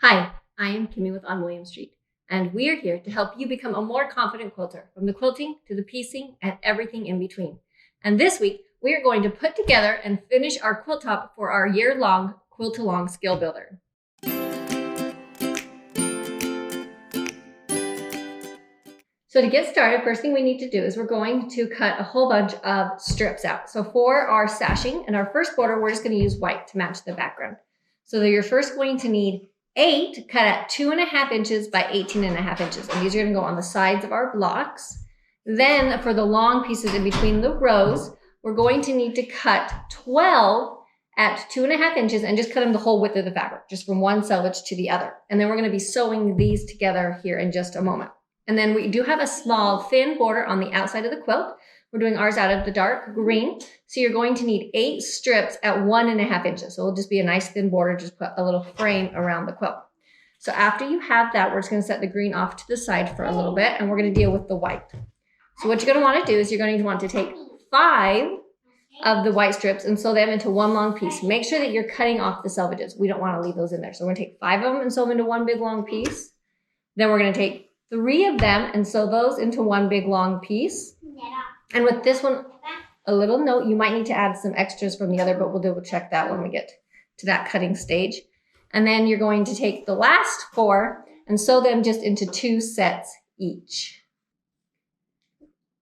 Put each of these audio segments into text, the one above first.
Hi, I am Kimmy with On William Street, and we are here to help you become a more confident quilter, from the quilting to the piecing and everything in between. And this week, we are going to put together and finish our quilt top for our year-long Quilt-along skill builder. So to get started, first thing we need to do is we're going to cut a whole bunch of strips out. So for our sashing and our first border, we're just going to use white to match the background. So you're first going to need 8 cut at 2.5 inches by 18.5 inches. And these are going to go on the sides of our blocks. Then for the long pieces in between the rows, we're going to need to cut 12 at 2.5 inches and just cut them the whole width of the fabric, just from one selvage to the other. And then we're going to be sewing these together here in just a moment. And then we do have a small thin border on the outside of the quilt. We're doing ours out of the dark green. So you're going to need 8 strips at 1.5 inches. So it'll just be a nice thin border, just put a little frame around the quilt. So after you have that, we're just going to set the green off to the side for a little bit, and we're going to deal with the white. So what you're going to want to do is you're going to want to take 5 of the white strips and sew them into one long piece. Make sure that you're cutting off the selvages. We don't want to leave those in there. So we're going to take 5 of them and sew them into one big long piece. Then we're going to take 3 of them and sew those into one big long piece. And with this one, a little note, you might need to add some extras from the other, but we'll double check that when we get to that cutting stage. And then you're going to take the last 4 and sew them just into 2 sets each.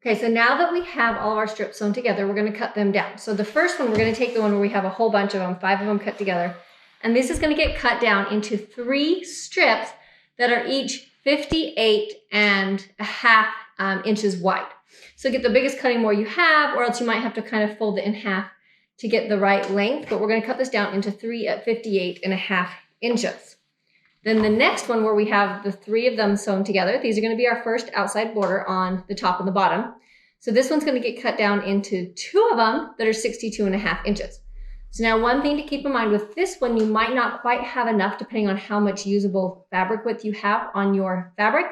Okay, so now that we have all of our strips sewn together, we're going to cut them down. So the first one, we're going to take the one where we have a whole bunch of them, 5 of them cut together. And this is going to get cut down into 3 strips that are each 58.5 inches wide. So get the biggest cutting more you have, or else you might have to kind of fold it in half to get the right length. But we're going to cut this down into 3 at 58.5 inches. Then the next one, where we have the 3 of them sewn together, these are going to be our first outside border on the top and the bottom. So this one's going to get cut down into 2 of them that are 62.5 inches. So now one thing to keep in mind with this one, you might not quite have enough depending on how much usable fabric width you have on your fabric,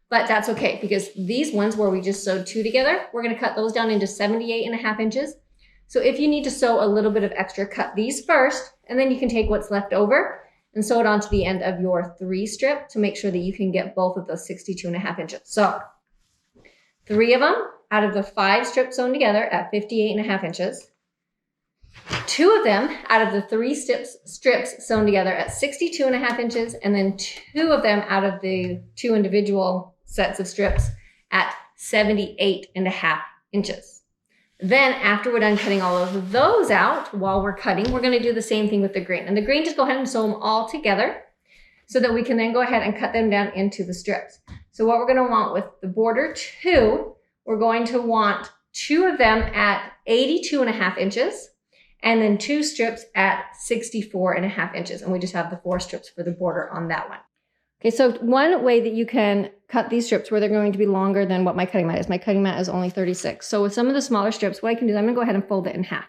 but that's okay, because these ones where we just sewed 2 together, we're going to cut those down into 78.5 inches. So if you need to sew a little bit of extra, cut these first, and then you can take what's left over and sew it onto the end of your 3 strip to make sure that you can get both of those 62.5 inches. So 3 of them out of the 5 strips sewn together at 58.5 inches. 2 of them out of the 3 strips sewn together at 62.5 inches, and then 2 of them out of the 2 individual sets of strips at 78.5 inches. Then after we're done cutting all of those out, while we're cutting, we're going to do the same thing with the green. And the green, just go ahead and sew them all together so that we can then go ahead and cut them down into the strips. So what we're going to want with the border 2, we're going to want 2 of them at 82.5 inches. And then 2 strips at 64.5 inches. And we just have the 4 strips for the border on that one. Okay, so one way that you can cut these strips where they're going to be longer than what my cutting mat is. My cutting mat is only 36. So with some of the smaller strips, what I can do is I'm going to go ahead and fold it in half.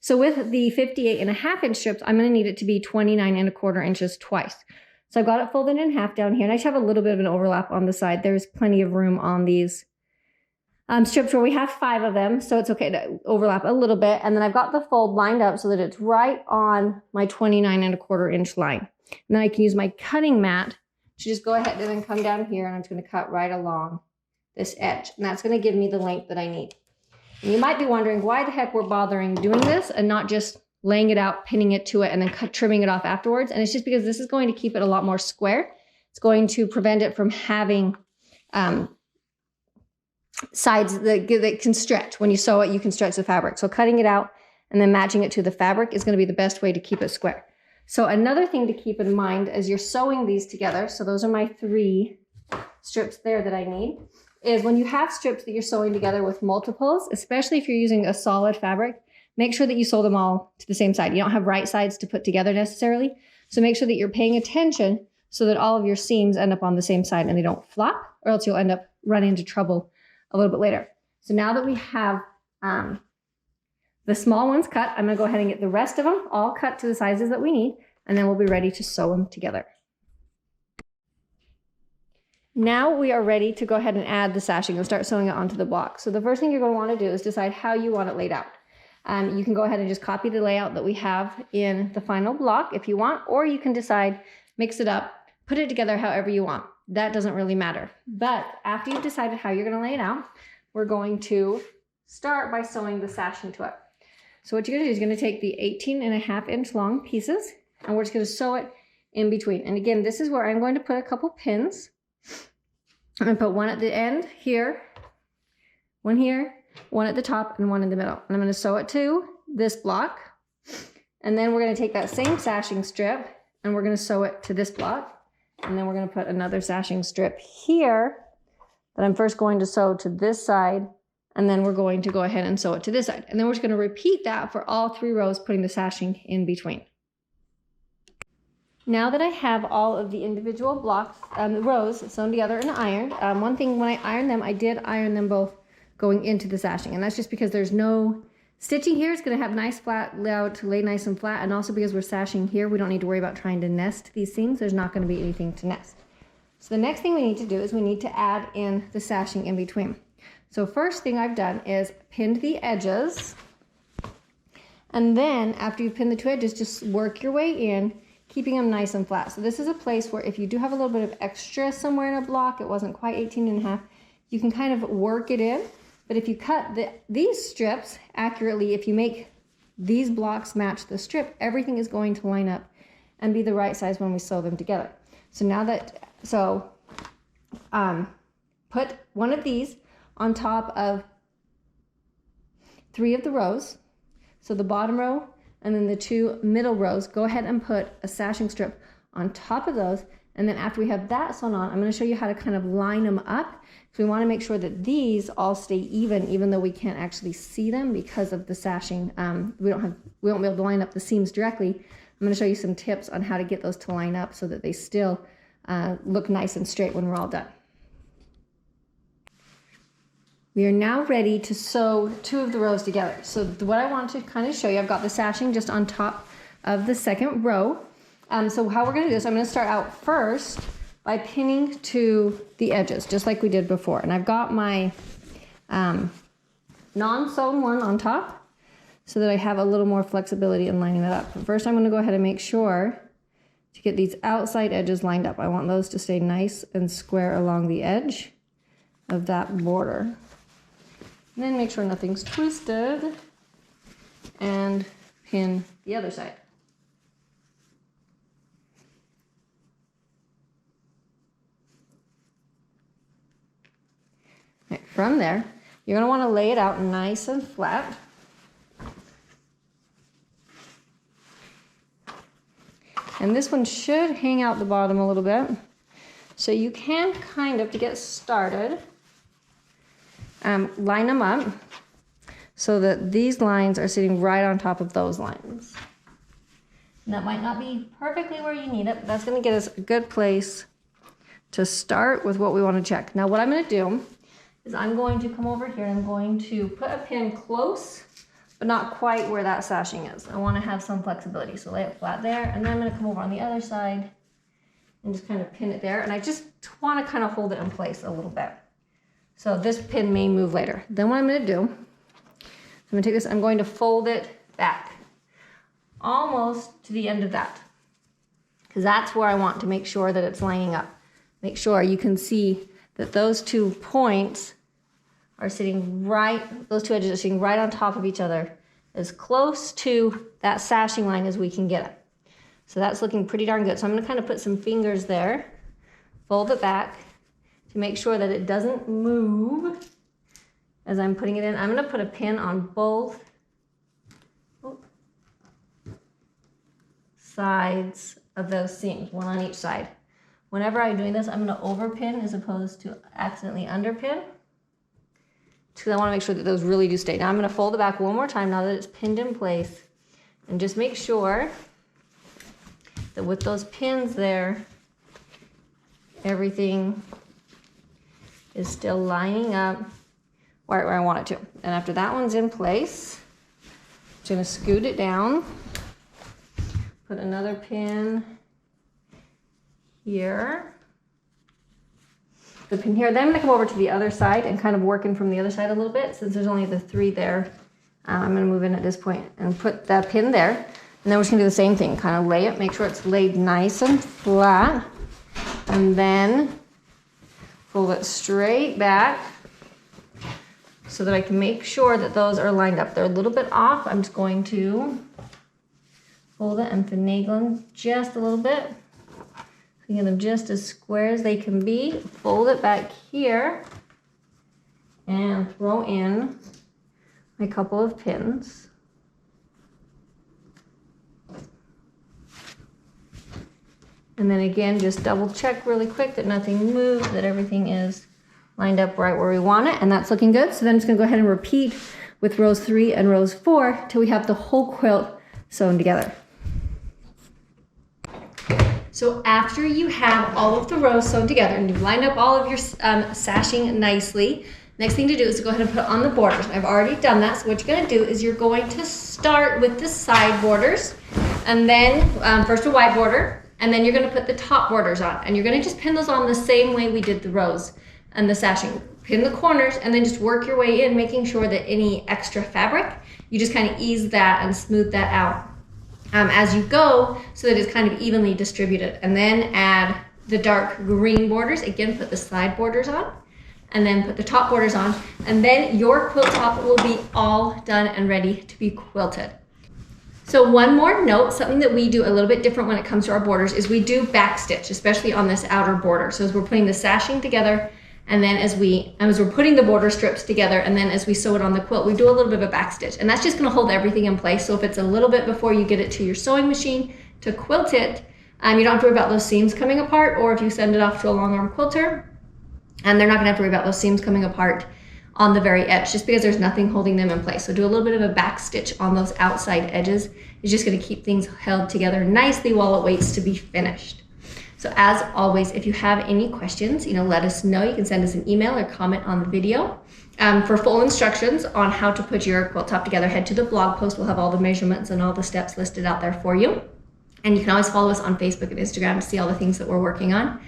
So with the 58.5 inch strips, I'm going to need it to be 29.25 inches twice. So I've got it folded in half down here. And I just have a little bit of an overlap on the side. There's plenty of room on these strips where we have 5 of them, so it's okay to overlap a little bit. And then I've got the fold lined up so that it's right on my 29.25 inch line. And then I can use my cutting mat to just go ahead and then come down here, and I'm just going to cut right along this edge. And that's going to give me the length that I need. And you might be wondering why the heck we're bothering doing this and not just laying it out, pinning it to it, and then trimming it off afterwards. And it's just because this is going to keep it a lot more square. It's going to prevent it from having sides that can stretch. When you sew it, you can stretch the fabric. So cutting it out and then matching it to the fabric is going to be the best way to keep it square. So another thing to keep in mind as you're sewing these together, so those are my 3 strips there that I need, is when you have strips that you're sewing together with multiples, especially if you're using a solid fabric, make sure that you sew them all to the same side. You don't have right sides to put together necessarily. So make sure that you're paying attention so that all of your seams end up on the same side and they don't flop, or else you'll end up running into trouble a little bit later. So now that we have the small ones cut, I'm going to go ahead and get the rest of them all cut to the sizes that we need, and then we'll be ready to sew them together. Now we are ready to go ahead and add the sashing and start sewing it onto the block. So the first thing you're going to want to do is decide how you want it laid out. You can go ahead and just copy the layout that we have in the final block if you want, or you can decide, mix it up, put it together however you want. That doesn't really matter. But after you've decided how you're gonna lay it out, we're going to start by sewing the sashing to it. So what you're gonna do is you're gonna take the 18.5-inch long pieces and we're just gonna sew it in between. And again, this is where I'm going to put a couple pins. I'm gonna put one at the end here, one at the top, and one in the middle. And I'm gonna sew it to this block. And then we're gonna take that same sashing strip and we're gonna sew it to this block. And then we're gonna put another sashing strip here that I'm first going to sew to this side, and then we're going to go ahead and sew it to this side. And then we're just gonna repeat that for all 3 rows, putting the sashing in between. Now that I have all of the individual blocks, rows sewn together and ironed, one thing when I ironed them, I did iron them both going into the sashing. And that's just because there's no stitching here. It's gonna have nice flat layout to lay nice and flat. And also because we're sashing here, we don't need to worry about trying to nest these seams. There's not gonna be anything to nest. So the next thing we need to do is we need to add in the sashing in between. So first thing I've done is pinned the edges. And then after you pin the 2 edges, just work your way in, keeping them nice and flat. So this is a place where if you do have a little bit of extra somewhere in a block, it wasn't quite 18.5, you can kind of work it in. But if you cut these strips accurately, if you make these blocks match the strip, everything is going to line up and be the right size when we sew them together. So now that, put one of these on top of 3 of the rows. So the bottom row and then the 2 middle rows, go ahead and put a sashing strip on top of those. And then after we have that sewn on, I'm going to show you how to kind of line them up. So we want to make sure that these all stay even though we can't actually see them because of the sashing. We won't be able to line up the seams directly. I'm going to show you some tips on how to get those to line up so that they still look nice and straight when we're all done. We are now ready to sew 2 of the rows together. So what I want to kind of show you, I've got the sashing just on top of the 2nd row. So how we're going to do this, I'm going to start out first by pinning to the edges, just like we did before. And I've got my non-sewn one on top so that I have a little more flexibility in lining that up. But first I'm going to go ahead and make sure to get these outside edges lined up. I want those to stay nice and square along the edge of that border. And then make sure nothing's twisted and pin the other side. Right, from there, you're going to want to lay it out nice and flat. And this one should hang out the bottom a little bit. So you can kind of, to get started, line them up so that these lines are sitting right on top of those lines. And that might not be perfectly where you need it, but that's going to get us a good place to start with what we want to check. Now what I'm going to do is I'm going to come over here and I'm going to put a pin close, but not quite where that sashing is. I want to have some flexibility, so lay it flat there, and then I'm going to come over on the other side and just kind of pin it there. And I just want to kind of hold it in place a little bit. So this pin may move later. Then what I'm going to do, I'm going to take this, I'm going to fold it back almost to the end of that, because that's where I want to make sure that it's lining up. Make sure you can see that those 2 points are sitting right, those 2 edges are sitting right on top of each other, as close to that sashing line as we can get it. So that's looking pretty darn good. So I'm going to kind of put some fingers there, fold it back to make sure that it doesn't move as I'm putting it in. I'm going to put a pin on both sides of those seams, one on each side. Whenever I'm doing this, I'm going to overpin as opposed to accidentally underpin, because I want to make sure that those really do stay. Now I'm going to fold it back one more time now that it's pinned in place, and just make sure that with those pins there, everything is still lining up where I want it to. And after that one's in place, I'm just going to scoot it down, put another pin here, the pin here. Then I'm going to come over to the other side and kind of work in from the other side a little bit, since there's only the 3 there. I'm going to move in at this point and put that pin there. And then we're just going to do the same thing, kind of lay it, make sure it's laid nice and flat. And then fold it straight back so that I can make sure that those are lined up. They're a little bit off. I'm just going to fold it and finagle them just a little bit. Get them just as square as they can be. Fold it back here and throw in my couple of pins. And then again, just double check really quick that nothing moves, that everything is lined up right where we want it, and that's looking good. So then I'm just gonna go ahead and repeat with rows 3 and rows 4 till we have the whole quilt sewn together. So after you have all of the rows sewn together and you've lined up all of your sashing nicely, next thing to do is to go ahead and put on the borders. I've already done that, so what you're gonna do is you're going to start with the side borders, and then first a white border, and then you're gonna put the top borders on, and you're gonna just pin those on the same way we did the rows and the sashing. Pin the corners and then just work your way in, making sure that any extra fabric, you just kind of ease that and smooth that out as you go so that it's kind of evenly distributed. And then add the dark green borders. Again, put the side borders on and then put the top borders on, and then your quilt top will be all done and ready to be quilted. So one more note, something that we do a little bit different when it comes to our borders is we do back stitch, especially on this outer border. So as we're putting the sashing together, and then as we're putting the border strips together, and then as we sew it on the quilt, we do a little bit of a back stitch, and that's just gonna hold everything in place. So if it's a little bit before you get it to your sewing machine to quilt it, you don't have to worry about those seams coming apart, or if you send it off to a long arm quilter, and they're not gonna have to worry about those seams coming apart on the very edge, just because there's nothing holding them in place. So do a little bit of a back stitch on those outside edges. It's just gonna keep things held together nicely while it waits to be finished. So as always, if you have any questions, let us know. You can send us an email or comment on the video. For full instructions on how to put your quilt top together, head to the blog post. We'll have all the measurements and all the steps listed out there for you. And you can always follow us on Facebook and Instagram to see all the things that we're working on.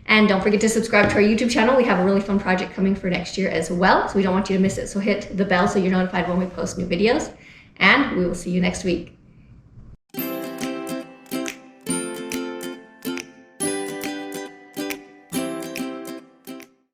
And don't forget to subscribe to our YouTube channel. We have a really fun project coming for next year as well, so we don't want you to miss it. So hit the bell so you're notified when we post new videos. And we will see you next week.